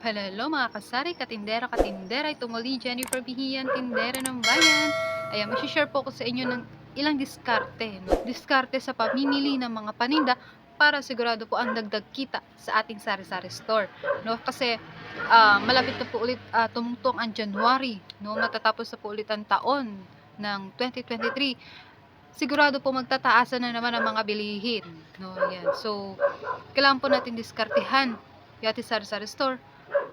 Hello mga kasari, katindera, katindera, ito muli Jennifer Bihian, tindera ng bayan. Ayan, share po ko sa inyo ng ilang diskarte, no? Diskarte sa pamimili ng mga paninda para sigurado po ang dagdag kita sa ating sari-sari store, no? Kasi malapit na po ulit tumungtong ang January, no? Matatapos na po ulit ang taon ng 2023. Sigurado po magtataasan na naman ang mga bilihin, no? Yan. So, kailangan po natin diskartehan yung ating sari-sari store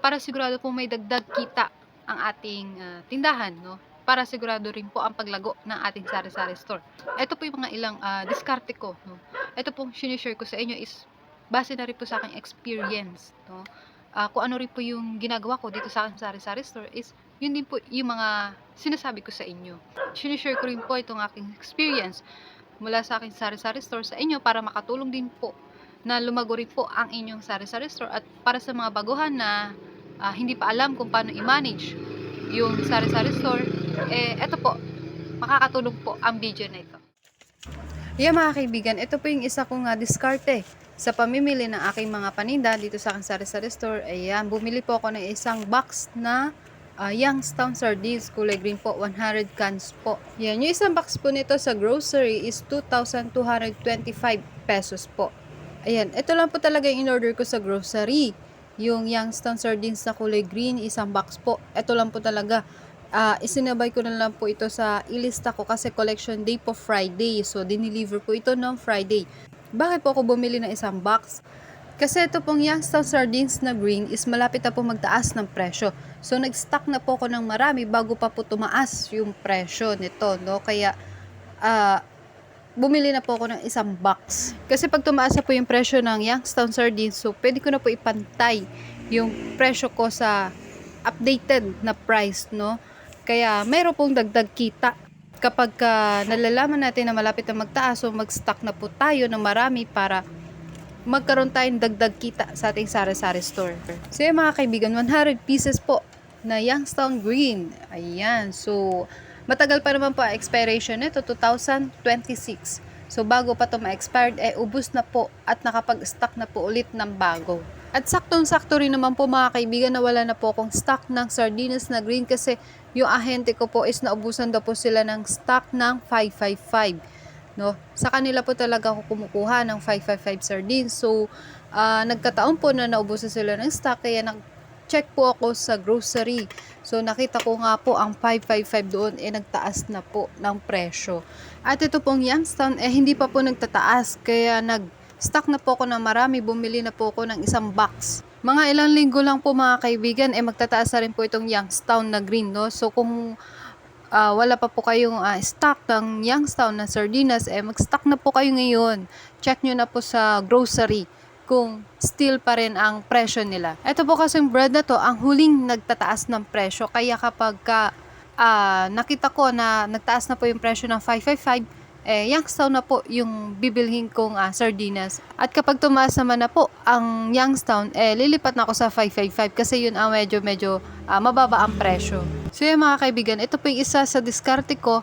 para sigurado po may dagdag kita ang ating tindahan, no? Para sigurado rin po ang paglago ng ating sari-sari store. Ito po yung mga ilang diskarte ko, no? Ito pong sinishare ko sa inyo is base na rin po sa aking experience, no? Kung ano rin po yung ginagawa ko dito sa aking sari-sari store is yun din po yung mga sinasabi ko sa inyo. Sinishare ko rin po itong aking experience mula sa aking sari-sari store sa inyo para makatulong din po na lumago rin po ang inyong sari-sari store, at para sa mga baguhan na hindi pa alam kung paano i-manage yung sari-sari store, eto po, makakatulong po ang video na ito. Yeah mga kaibigan, ito po yung isa kong diskarte sa pamimili ng aking mga paninda dito sa aking sari-sari store. Ayan, bumili po ako ng isang box na Youngstown sardines, kulay green po, 100 cans po. Yan, yung isang box po nito sa grocery is 2,225 pesos po. Ayan, ito lang po talaga yung in-order ko sa grocery. Yung Youngstown sardines na kulay green, isang box po. Ito lang po talaga. Isinabay ko na lang po ito sa ilista ko kasi collection day po Friday. So, dineliver po ito ng Friday. Bakit po ako bumili ng isang box? Kasi ito pong Youngstown sardines na green is malapit na po magtaas ng presyo. So, nag-stock na po ako ng marami bago pa po tumaas yung presyo nito, no? Kaya, bumili na po ako ng isang box. Kasi pag tumaas na po yung presyo ng Youngstown sardines, so pwede ko na po ipantay yung presyo ko sa updated na price, no? Kaya mayroon pong dagdag kita. Kapag nalalaman natin na malapit na magtaas, so mag-stock na po tayo ng marami para magkaroon tayong dagdag kita sa ating sari-sari store. So yung mga kaibigan, 100 pieces po na Youngstown green. Ayan, so matagal pa naman po ang expiration nito, 2026. So bago pa ito ma-expired, ubos na po at nakapag-stock na po ulit ng bago. At saktong-sakto rin naman po mga kaibigan na wala na po akong stock ng sardines na green kasi yung ahente ko po is naubusan daw po sila ng stock ng 555. No? Sa kanila po talaga ako kumukuha ng 555 sardines. So, nagkataon po na naubusan sila ng stock kaya check po ako sa grocery. So, nakita ko nga po ang 555 doon, nagtaas na po ng presyo. At ito pong Youngstown, hindi pa po nagtataas. Kaya nag-stock na po ako ng marami. Bumili na po ako ng isang box. Mga ilang linggo lang po mga kaibigan, magtataas na rin po itong Youngstown na green. No? So, kung wala pa po kayong stock ng Youngstown na sardinas, mag-stock na po kayo ngayon. Check nyo na po sa grocery kung still pa rin ang presyo nila. Ito po kasing bread na to, ang huling nagtataas ng presyo. Kaya kapag nakita ko na nagtaas na po yung presyo ng 555, Youngstown na po yung bibilhin kong sardinas. At kapag tumaas naman na po ang Youngstown, lilipat na ako sa 555 kasi yun ang medyo mababa ang presyo. So yung mga kaibigan, ito po yung isa sa diskarte ko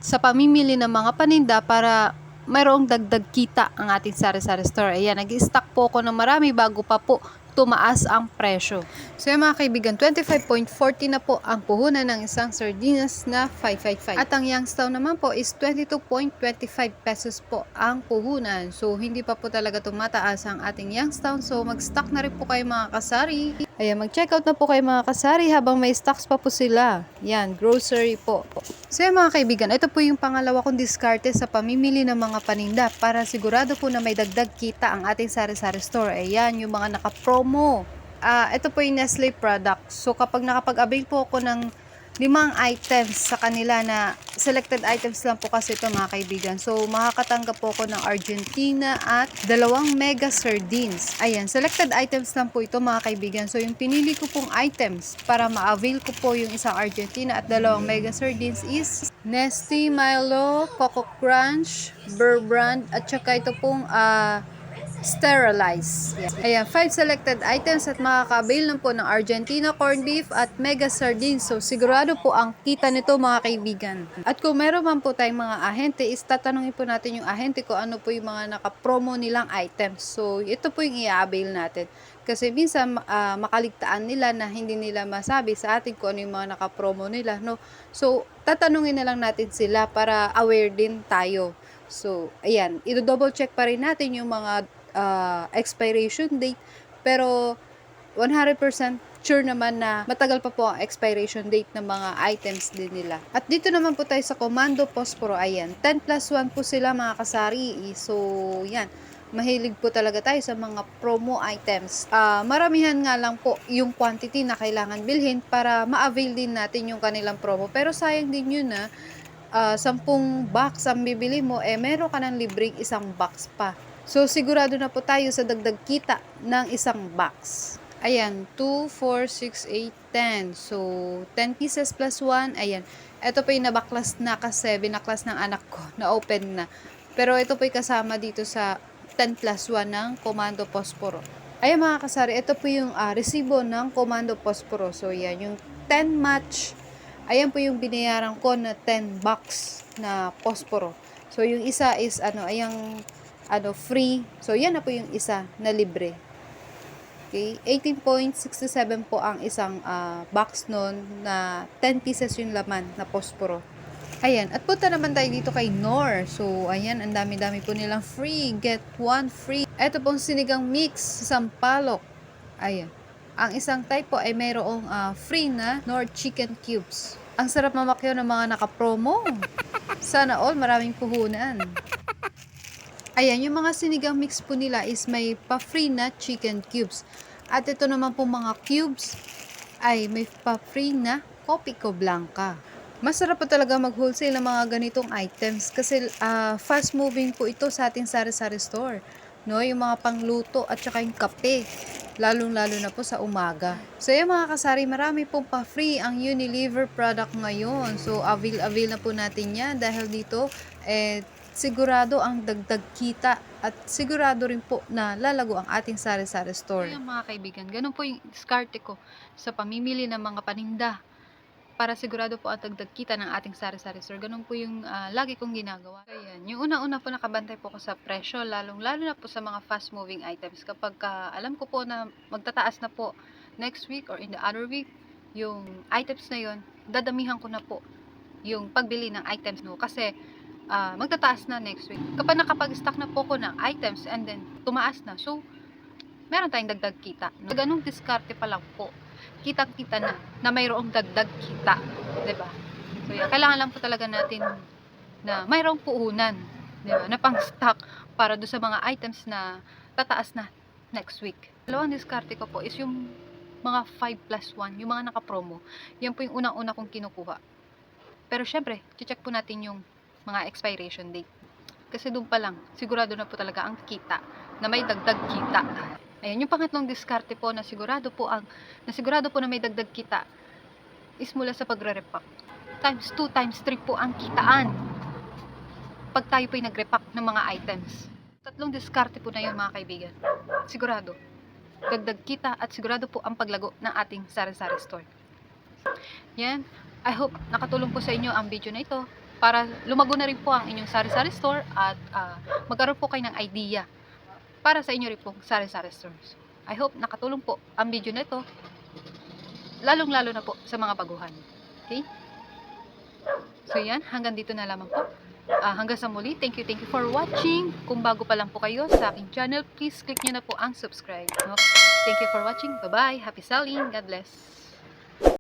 sa pamimili ng mga paninda para mayroong dagdag kita ang ating sari-sari store. Ayan, nag-stock po ako ng marami bago pa po tumaas ang presyo. So yung mga kaibigan, 25.40 na po ang puhunan ng isang sardinas na 555. At ang Youngstown naman po is 22.25 pesos po ang puhunan. So hindi pa po talaga tumataas ang ating Youngstown. So mag-stock na rin po kayo mga kasari. Ayan, mag-check out na po kayo mga kasari habang may stocks pa po sila. Yan, grocery po. So yung mga kaibigan, ito po yung pangalawa kong diskarte sa pamimili ng mga paninda para sigurado po na may dagdag kita ang ating sari-sari store. Ayan, yung mga naka-promo. Ito po yung Nestle product. So kapag nakapag-avail po ako ng 5 items sa kanila, na selected items lang po kasi ito mga kaibigan. So makakatanggap po ako ng Argentina at 2 mega sardines. Ayan, selected items lang po ito mga kaibigan. So yung pinili ko pong items para ma-avail ko po yung isang Argentina at 2 mega sardines is Nestle, Milo, Coco Crunch, Burr Brand, at saka ito pong sterilize. Ayan, 5 selected items at makaka-avail lang po ng Argentina corned beef at mega sardines. So, sigurado po ang kita nito mga kaibigan. At kung meron man po tayong mga ahente, is tatanungin po natin yung ahente ko ano po yung mga naka-promo nilang items. So, ito po yung i-avail natin. Kasi minsan makaligtaan nila na hindi nila masabi sa atin kung ano yung mga naka-promo nila, no? So, tatanungin na lang natin sila para aware din tayo. So, ayan, i-double check pa rin natin yung mga expiration date, pero 100% sure naman na matagal pa po ang expiration date ng mga items din nila. At dito naman po tayo sa Komando Posporo, ayan, 10+1 po sila mga kasari. So, yan, mahilig po talaga tayo sa mga promo items. Maramihan nga lang po yung quantity na kailangan bilhin para ma-avail din natin yung kanilang promo. Pero sayang din yun na 10 box ang bibili mo, meron ka ng libreng isang box pa. So, sigurado na po tayo sa dagdag kita ng isang box. Ayan, 2, 4, 6, 8, 10. So, 10 pieces plus 1. Ayan. Ito po yung nabaklas na kasi binaklas ng anak ko. Na-open na. Pero ito po yung kasama dito sa 10+1 ng Komando Posporo. Ayan mga kasari, ito po yung resibo ng Komando Posporo. So, yan. Yung 10 match. Ayan po yung binayaran ko na 10 box na Posporo. So, yung isa is, free. So, yan na po yung isa na libre. Okay, 18.67 po ang isang box nun na 10 pieces yung laman na Posporo. Ayan, at punta naman tayo dito kay Knorr. So, ayan, ang dami-dami po nilang free. Get one free. Ito pong sinigang mix, sampalok. Ayan. Ang isang type po ay mayroong free na Knorr chicken cubes. Ang sarap mamakyaw ng mga naka-promo. Sana all maraming puhunan. Ayan, yung mga sinigang mix po nila is may pa-free na chicken cubes. At ito naman po mga cubes ay may pa-free na Copico Blanca. Masarap po talaga mag-wholesale ng mga ganitong items kasi fast moving po ito sa ating sari-sari store. No, yung mga pangluto at saka yung kape. Lalong-lalo na po sa umaga. So, yung mga kasari, marami pong pa-free ang Unilever product ngayon. So, avail na po natin yan dahil dito, sigurado ang dagdag kita at sigurado rin po na lalago ang ating sari-sari store. So, mga kaibigan, ganun po yung diskarte ko sa pamimili ng mga paninda para sigurado po ang dagdag kita ng ating sari-sari store. Ganun po yung lagi kong ginagawa. Ayan, yung una-una po nakabantay po ko sa presyo, lalong-lalo na po sa mga fast-moving items. Kapag alam ko po na magtataas na po next week or in the other week, yung items na yon, dadamihan ko na po yung pagbili ng items no kasi magtataas na next week. Kapag nakapag-stock na po ko ng items and then tumaas na, so meron tayong dagdag kita. Ganung diskarte pa lang po. Kitang-kita na mayroong dagdag kita, 'di ba? So kailangan lang po talaga natin na mayroong puhunan, 'di ba? Na pang-stock para do sa mga items na tataas na next week. Dalawang diskarte ko po is yung mga 5+1, yung mga naka-promo. Yan po yung unang-una kong kinukuha. Pero syempre, check po natin yung mga expiration date. Kasi doon pa lang, sigurado na po talaga ang kita, na may dagdag kita. Ayan, yung pangatlong diskarte po na sigurado po na may dagdag kita is mula sa pagre-repack. Times 2, times 3 po ang kitaan pag tayo po'y nag-repack ng mga items. Tatlong diskarte po na yun mga kaibigan. Sigurado. Dagdag kita at sigurado po ang paglago ng ating sari-sari store. Yan. I hope nakatulong po sa inyo ang video na ito para lumago na rin po ang inyong sari-sari store at magkaroon po kayo ng idea para sa inyo rin po sari-sari stores. I hope nakatulong po ang video na ito, lalong-lalo na po sa mga baguhan. Okay? So yan, hanggang dito na lamang po. Hanggang sa muli, thank you for watching. Kung bago pa lang po kayo sa aking channel, please click nyo na po ang subscribe. No? Thank you for watching. Bye-bye. Happy selling. God bless.